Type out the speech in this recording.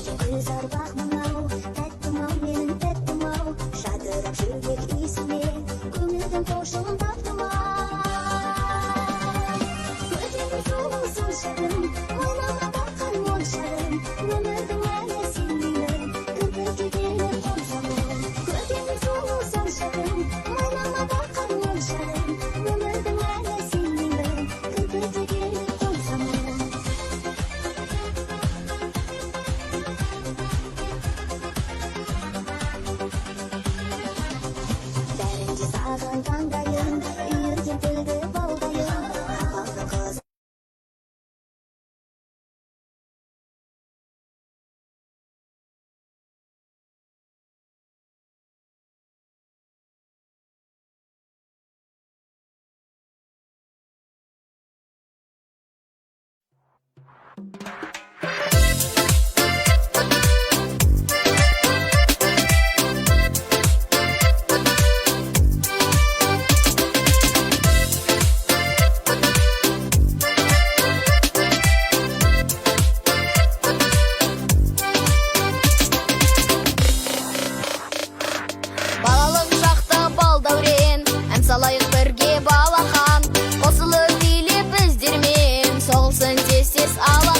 Güzel bakmam, tettim benim tettim şadırıp жүрек исіне көңілдің қошуын таптым көзіңнің сұлусың шырым ойлама таққан моншағым өмірдің мәні сендеймін кірпікке келіп қонсамын көзіңнің сұлусың шырым ойлама таққан моншағым өмірдің мәні сендеймін кірпікке келіп қонсамын бәрінде саған таңдайым үйірген тілді балдайым балды қыз Балалық шақта бал дәурен, ән салайық бірге балахан. Қосылып билеп біздермен, соғылсын тез-тез ала